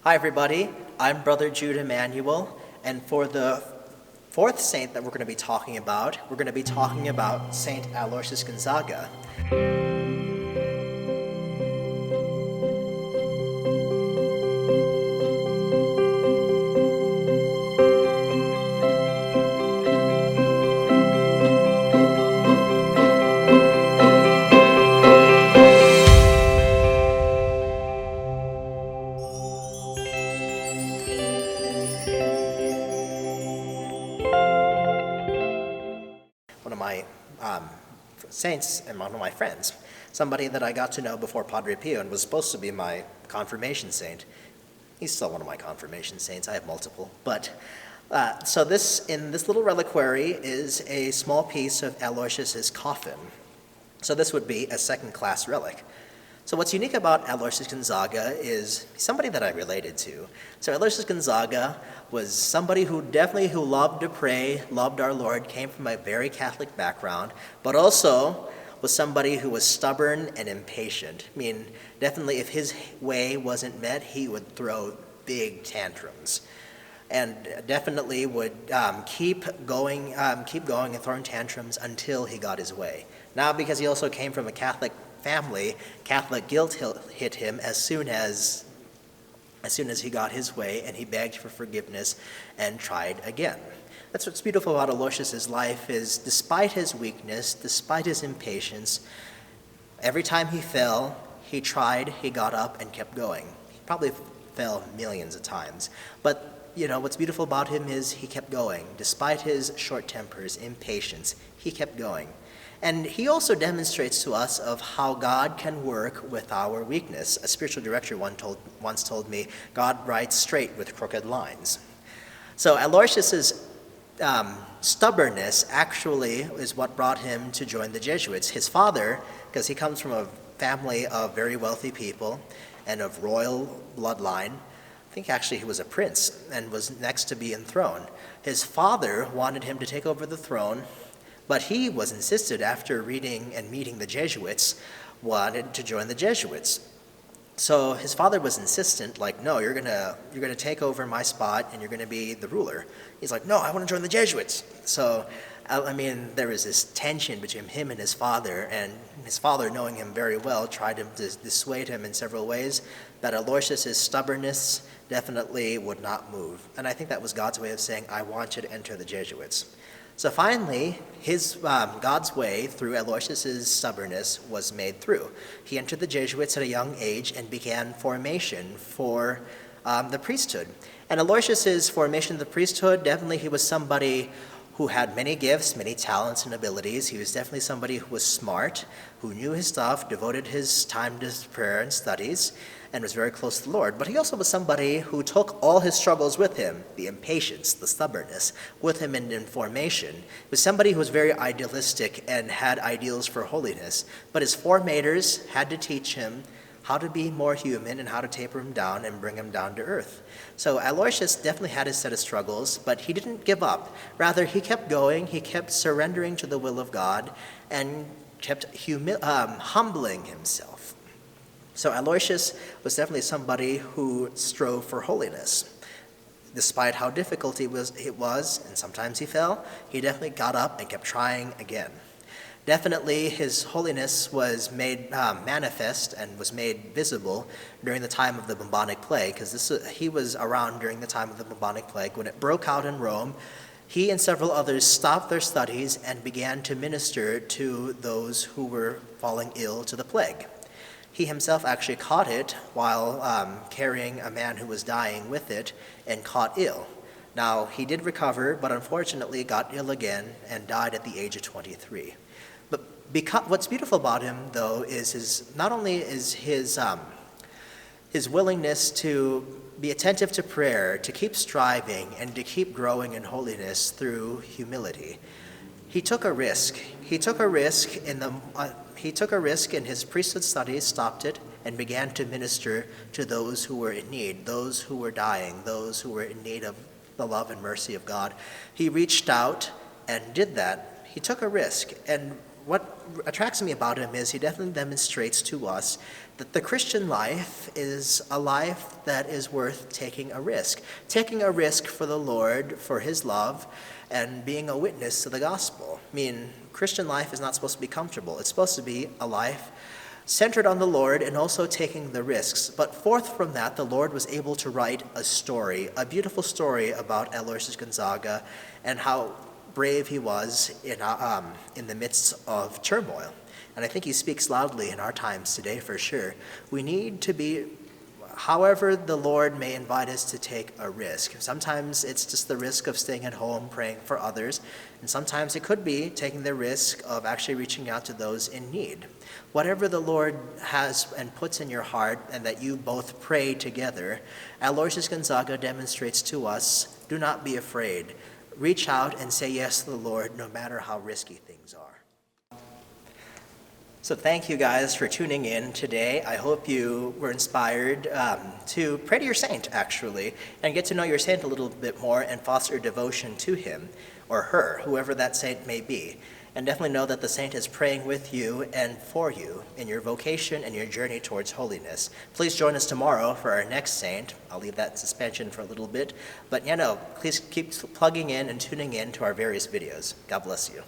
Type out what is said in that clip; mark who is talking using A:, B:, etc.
A: Hi everybody, I'm Brother Jude Emmanuel, and for the fourth saint that we're going to be talking about, Saint Aloysius Gonzaga. One of my saints and one of my friends, somebody that I got to know before Padre Pio and was supposed to be my confirmation saint. He's still one of my confirmation saints. I have multiple. But so in this little reliquary is a small piece of Aloysius's coffin. So this would be a second-class relic. So what's unique about Aloysius Gonzaga is somebody that I related to. So Aloysius Gonzaga was somebody who loved to pray, loved our Lord, came from a very Catholic background, but also was somebody who was stubborn and impatient. I mean, definitely if his way wasn't met, he would throw big tantrums. And definitely would keep going and throwing tantrums until he got his way. Now, because he also came from a Catholic family, Catholic guilt hit him as soon as he got his way, and he begged for forgiveness and tried again. That's what's beautiful about Aloysius' life is despite his weakness, despite his impatience, every time he fell, he tried, he got up and kept going. He probably fell millions of times, but what's beautiful about him is he kept going. Despite his short tempers, impatience, he kept going. And he also demonstrates to us of how God can work with our weakness. A spiritual director once told me, God writes straight with crooked lines. So Aloysius's stubbornness actually is what brought him to join the Jesuits. His father, because he comes from a family of very wealthy people and of royal bloodline, I think actually he was a prince and was next to be enthroned. His father wanted him to take over the throne, but he was insisted after reading and meeting the Jesuits, wanted to join the Jesuits. So his father was insistent, like, no, you're gonna take over my spot and you're gonna be the ruler. He's like, no, I want to join the Jesuits. So, there was this tension between him and his father knowing him very well, tried to dissuade him in several ways, but Aloysius' stubbornness definitely would not move. And I think that was God's way of saying, I want you to enter the Jesuits. So finally, God's way through Aloysius' stubbornness was made through. He entered the Jesuits at a young age and began formation for the priesthood. And Aloysius' formation of the priesthood, definitely he was somebody who had many gifts, many talents and abilities. He was definitely somebody who was smart, who knew his stuff, devoted his time to prayer and studies, and was very close to the Lord. But he also was somebody who took all his struggles with him, the impatience, the stubbornness, with him in formation. He was somebody who was very idealistic and had ideals for holiness. But his formators had to teach him how to be more human and how to taper him down and bring him down to earth. So Aloysius definitely had his set of struggles, but he didn't give up. Rather, he kept going, he kept surrendering to the will of God, and kept humbling himself. So Aloysius was definitely somebody who strove for holiness. Despite how difficult it was, and sometimes he fell, he definitely got up and kept trying again. Definitely his holiness was made manifest and was made visible during the time of the bubonic plague, because he was around during the time of the bubonic plague. When it broke out in Rome, he and several others stopped their studies and began to minister to those who were falling ill to the plague. He himself actually caught it while carrying a man who was dying with it and caught ill. Now, he did recover, but unfortunately got ill again and died at the age of 23. But what's beautiful about him, though, is his willingness to be attentive to prayer, to keep striving, and to keep growing in holiness through humility. He took a risk. He took a risk in his priesthood studies, stopped it, and began to minister to those who were in need, those who were dying, those who were in need of the love and mercy of God. He reached out and did that. He took a risk, and what attracts me about him is he definitely demonstrates to us that the Christian life is a life that is worth taking a risk for the Lord, for his love, and being a witness to the gospel. I mean, Christian life is not supposed to be comfortable. It's supposed to be a life centered on the Lord and also taking the risks. But forth from that, the Lord was able to write a story, a beautiful story about Aloysius Gonzaga and how brave he was in the midst of turmoil. And I think he speaks loudly in our times today for sure. We need to be, however the Lord may invite us to take a risk. Sometimes it's just the risk of staying at home praying for others, and sometimes it could be taking the risk of actually reaching out to those in need. Whatever the Lord has and puts in your heart, and that you both pray together, Aloysius Gonzaga demonstrates to us, do not be afraid. Reach out and say yes to the Lord, no matter how risky things are. So thank you guys for tuning in today. I hope you were inspired to pray to your saint, actually, and get to know your saint a little bit more and foster devotion to him or her, whoever that saint may be. And definitely know that the saint is praying with you and for you in your vocation and your journey towards holiness. Please join us tomorrow for our next saint. I'll leave that in suspension for a little bit. But please keep plugging in and tuning in to our various videos. God bless you.